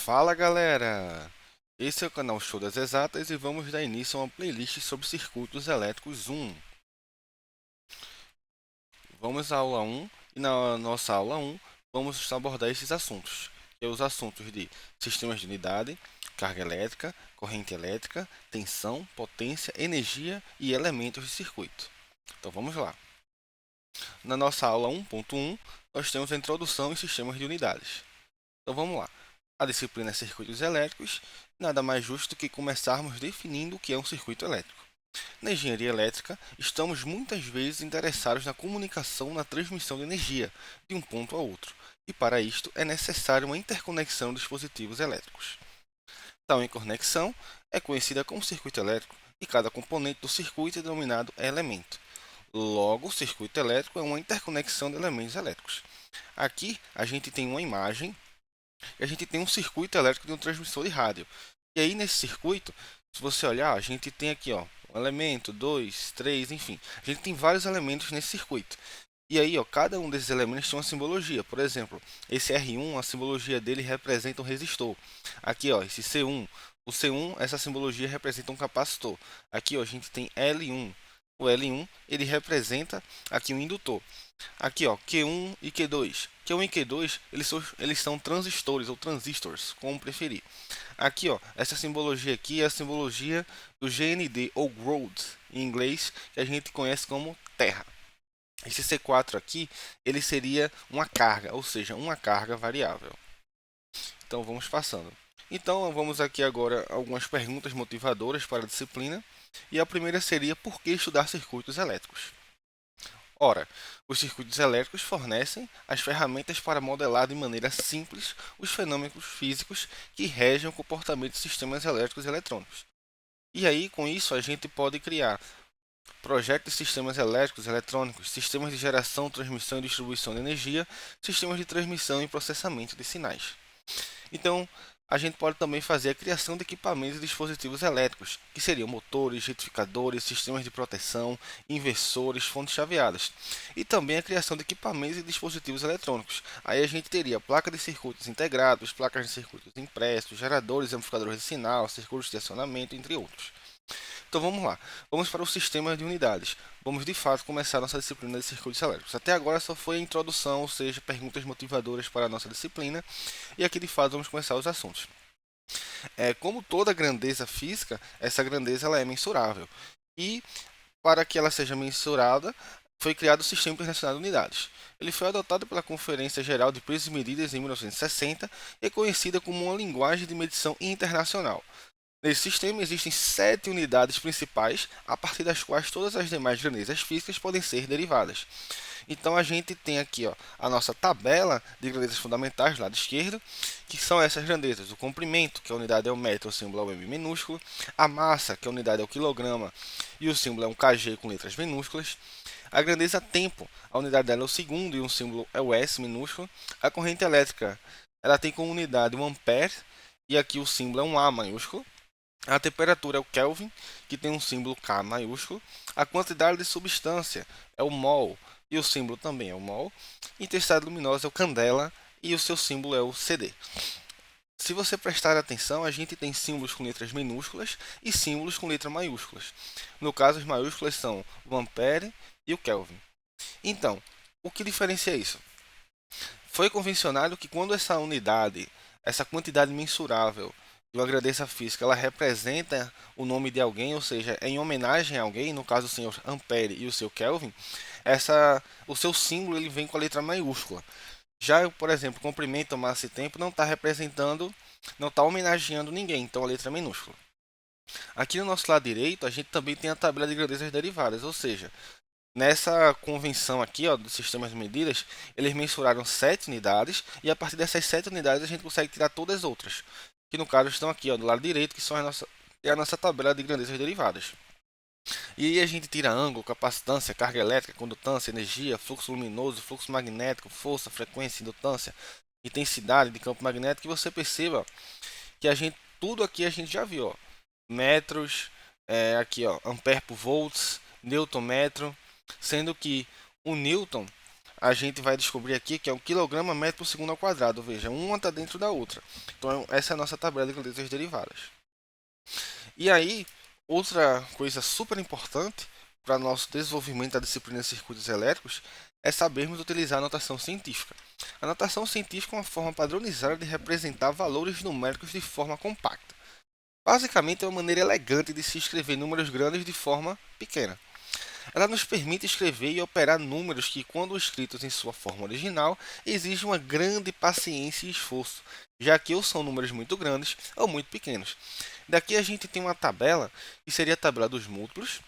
Fala galera! Esse é o canal Show das Exatas e vamos dar início a uma playlist sobre circuitos elétricos 1. Vamos à aula 1 e na nossa aula 1 vamos abordar esses assuntos, que é os assuntos de sistemas de unidade, carga elétrica, corrente elétrica, tensão, potência, energia e elementos de circuito. Então vamos lá. Na nossa aula 1.1 nós temos a introdução em sistemas de unidades. Então vamos lá. A disciplina é circuitos elétricos, nada mais justo que começarmos definindo o que é um circuito elétrico. Na engenharia elétrica, estamos muitas vezes interessados na comunicação na transmissão de energia de um ponto a outro, e para isto é necessária uma interconexão de dispositivos elétricos. Tal interconexão é conhecida como circuito elétrico, e cada componente do circuito é denominado elemento. Logo, o circuito elétrico é uma interconexão de elementos elétricos. Aqui a gente tem uma imagem e a gente tem um circuito elétrico de um transmissor de rádio. E aí nesse circuito, se você olhar, a gente tem aqui um elemento, dois, três, enfim. A gente tem vários elementos nesse circuito. E aí, cada um desses elementos tem uma simbologia. Por exemplo, esse R1, a simbologia dele representa um resistor. Aqui, esse C1, o C1, essa simbologia representa um capacitor. Aqui, a gente tem L1. O L1, ele representa aqui um indutor. Aqui, Q1 e Q2. Q1 e Q2, eles são transistores ou transistors, como preferir. Aqui, essa simbologia aqui é a simbologia do GND ou ground, em inglês, que a gente conhece como terra. Esse C4 aqui, ele seria uma carga, ou seja, uma carga variável. Então, vamos passando. Então, vamos aqui agora algumas perguntas motivadoras para a disciplina. E a primeira seria: por que estudar circuitos elétricos? Ora, os circuitos elétricos fornecem as ferramentas para modelar de maneira simples os fenômenos físicos que regem o comportamento de sistemas elétricos e eletrônicos. E aí, com isso, a gente pode criar projetos de sistemas elétricos e eletrônicos, sistemas de geração, transmissão e distribuição de energia, sistemas de transmissão e processamento de sinais. Então, a gente pode também fazer a criação de equipamentos e dispositivos elétricos, que seriam motores, retificadores, sistemas de proteção, inversores, fontes chaveadas. E também a criação de equipamentos e dispositivos eletrônicos. Aí a gente teria placa de circuitos integrados, placas de circuitos impressos, geradores e amplificadores de sinal, circuitos de acionamento, entre outros. Então vamos lá, vamos para o sistema de unidades. Vamos de fato começar a nossa disciplina de circuitos elétricos. Até agora só foi a introdução, ou seja, perguntas motivadoras para a nossa disciplina. E aqui de fato vamos começar os assuntos. Como toda grandeza física, essa grandeza ela é mensurável. E para que ela seja mensurada, foi criado o Sistema Internacional de Unidades. Ele foi adotado pela Conferência Geral de Pesos e Medidas em 1960 e é conhecida como uma linguagem de medição internacional. Nesse sistema existem 7 unidades principais, a partir das quais todas as demais grandezas físicas podem ser derivadas. Então a gente tem aqui a nossa tabela de grandezas fundamentais, do lado esquerdo, que são essas grandezas: o comprimento, que a unidade é o metro, o símbolo é o m minúsculo; a massa, que a unidade é o quilograma e o símbolo é um kg com letras minúsculas; a grandeza tempo, a unidade dela é o segundo e o símbolo é o s minúsculo; a corrente elétrica, ela tem como unidade o ampere e aqui o símbolo é um A maiúsculo; a temperatura é o Kelvin, que tem um símbolo K maiúsculo. A quantidade de substância é o mol, e o símbolo também é o mol. Intensidade luminosa é o candela, e o seu símbolo é o CD. Se você prestar atenção, a gente tem símbolos com letras minúsculas e símbolos com letras maiúsculas. No caso, as maiúsculas são o ampere e o Kelvin. Então, o que diferencia isso? Foi convencionado que quando essa unidade, essa quantidade mensurável de uma grandeza física, ela representa o nome de alguém, ou seja, é em homenagem a alguém, no caso o senhor Ampere e o seu Kelvin, o seu símbolo ele vem com a letra maiúscula. Já, por exemplo, comprimento, massa e tempo não está representando, não está homenageando ninguém, então a letra é minúscula. Aqui no nosso lado direito, a gente também tem a tabela de grandezas derivadas, ou seja, nessa convenção aqui, dos sistemas de medidas, eles mensuraram 7 unidades e a partir dessas 7 unidades a gente consegue tirar todas as outras, que no caso estão aqui, do lado direito, que são a nossa tabela de grandezas derivadas. E aí a gente tira ângulo, capacitância, carga elétrica, condutância, energia, fluxo luminoso, fluxo magnético, força, frequência, indutância, intensidade de campo magnético, e você perceba que tudo aqui a gente já viu, metros, aqui ampere por volts, newton metro, sendo que o Newton, a gente vai descobrir aqui que é um quilograma metro por segundo ao quadrado. Veja, uma está dentro da outra. Então, essa é a nossa tabela de letras derivadas. E aí, outra coisa super importante para nosso desenvolvimento da disciplina de circuitos elétricos é sabermos utilizar a notação científica. A notação científica é uma forma padronizada de representar valores numéricos de forma compacta. Basicamente, é uma maneira elegante de se escrever números grandes de forma pequena. Ela nos permite escrever e operar números que, quando escritos em sua forma original, exigem uma grande paciência e esforço, já que ou são números muito grandes ou muito pequenos. Daqui a gente tem uma tabela, que seria a tabela dos múltiplos,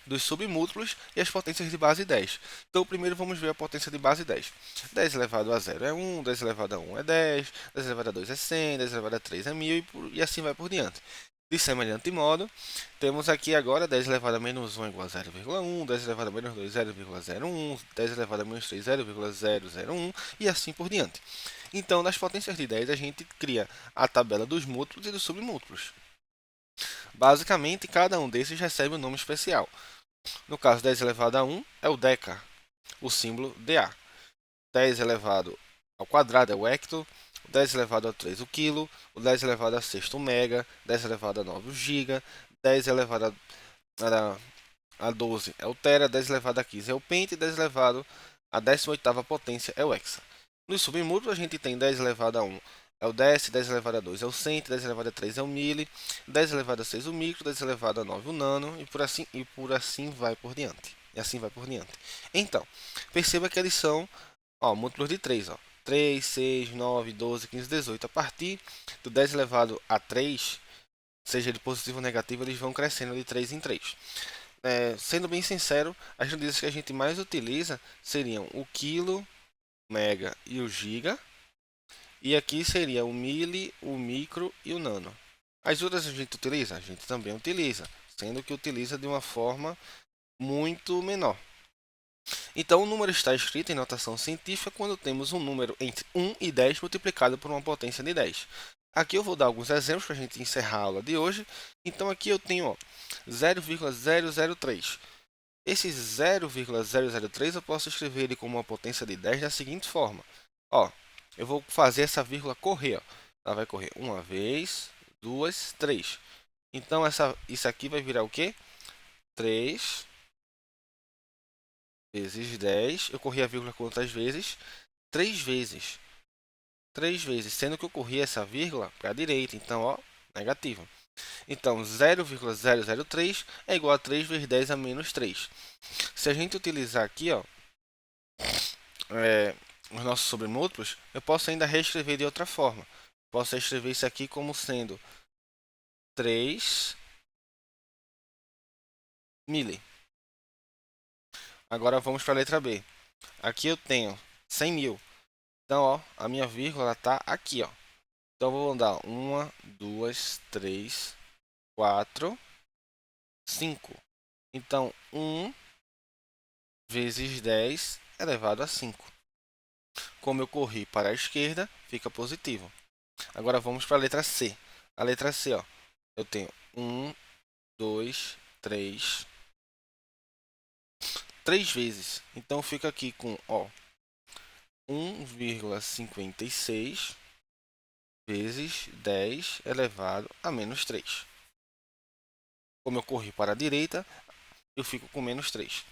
dos submúltiplos e as potências de base 10. Então, primeiro vamos ver a potência de base 10. 10 elevado a 0 é 1, 10 elevado a 1 é 10, 10 elevado a 2 é 100, 10 elevado a 3 é 1000 e assim vai por diante. De semelhante modo, temos aqui agora 10 elevado a menos 1 igual a 0,1, 10 elevado a menos 2, 0,01, 10 elevado a menos 3, 0,001 e assim por diante. Então, nas potências de 10, a gente cria a tabela dos múltiplos e dos submúltiplos. Basicamente, cada um desses recebe um nome especial. No caso, 10 elevado a 1 é o deca, o símbolo DA. 10 elevado ao quadrado é o hecto, 10 elevado a 3 o quilo, o 10 elevado a 6 o mega, 10 elevado a 9 o giga, 10 elevado a 12 é o tera, 10 elevado a 15 é o penta e 10 elevado a 18ª potência é o hexa. Nos submúltiplos a gente tem 10 elevado a 1 é o dec, 10 elevado a 2 é o cento, 10 elevado a 3 é o mili, 10 elevado a 6 o micro, 10 elevado a 9 o nano e por assim vai por diante. E assim vai por diante. Então, perceba que eles são múltiplos de 3. 3, 6, 9, 12, 15, 18. A partir do 10 elevado a 3, seja de positivo ou negativo, eles vão crescendo de 3 em 3. Sendo bem sincero, as unidades que a gente mais utiliza seriam o quilo, mega e o giga. E aqui seria o mili, o micro e o nano. As outras a gente utiliza? A gente também utiliza, sendo que utiliza de uma forma muito menor. Então, o número está escrito em notação científica quando temos um número entre 1 e 10 multiplicado por uma potência de 10. Aqui eu vou dar alguns exemplos para a gente encerrar a aula de hoje. Então, aqui eu tenho 0,003. Esse 0,003 eu posso escrever ele como uma potência de 10 da seguinte forma. Eu vou fazer essa vírgula correr. Ela vai correr uma vez, duas, três. Então, isso aqui vai virar o quê? 3 vezes 10. Eu corri a vírgula quantas vezes? 3 vezes. 3 vezes, sendo que eu corri essa vírgula para a direita. Então, negativo. Então, 0,003 é igual a 3 vezes 10 a menos 3. Se a gente utilizar aqui, os nossos sobremúltiplos, eu posso ainda reescrever de outra forma. Posso escrever isso aqui como sendo 3 mili. Agora vamos para a letra B. Aqui eu tenho 100 mil. Então, a minha vírgula está aqui, Então, eu vou mandar 1, 2, 3, 4, 5. Então, 1 vezes 10 elevado a 5. Como eu corri para a esquerda, fica positivo. Agora, vamos para a letra C. A letra C, eu tenho 1, 2, 3 vezes. Então, fica aqui com 1,56 vezes 10 elevado a menos 3. Como eu corri para a direita, eu fico com menos 3.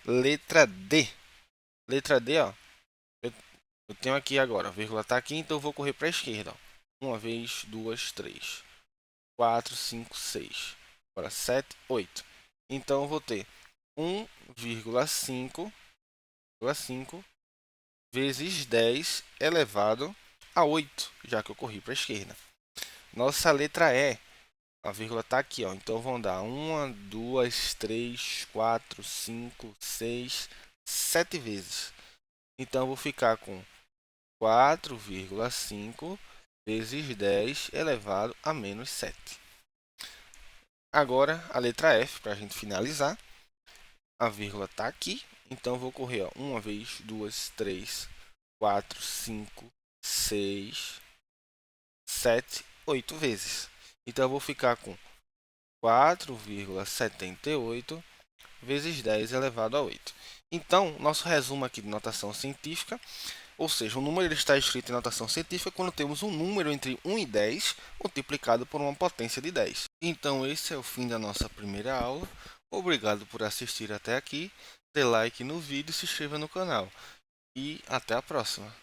Letra D. Letra D, eu tenho aqui agora, a vírgula está aqui, então eu vou correr para a esquerda. Uma vez, duas, 3, 4, 5, 6. Agora 7, 8. Então eu vou ter 1,5 vezes 10 elevado a 8, já que eu corri para a esquerda. Nossa letra E, a vírgula está aqui, então vão dar 1, 2, 3, 4, 5, 6, 7 vezes. Então eu vou ficar com 4,5 vezes 10 elevado a menos 7. Agora a letra F, para a gente finalizar. A vírgula está aqui, então eu vou correr uma vez, duas, 3, 4, 5, 6, 7, 8 vezes. Então eu vou ficar com 4,78 vezes 10 elevado a 8. Então, nosso resumo aqui de notação científica, ou seja, o número ele está escrito em notação científica quando temos um número entre 1 e 10 multiplicado por uma potência de 10. Então, esse é o fim da nossa primeira aula. Obrigado por assistir até aqui. Dê like no vídeo e se inscreva no canal. E até a próxima.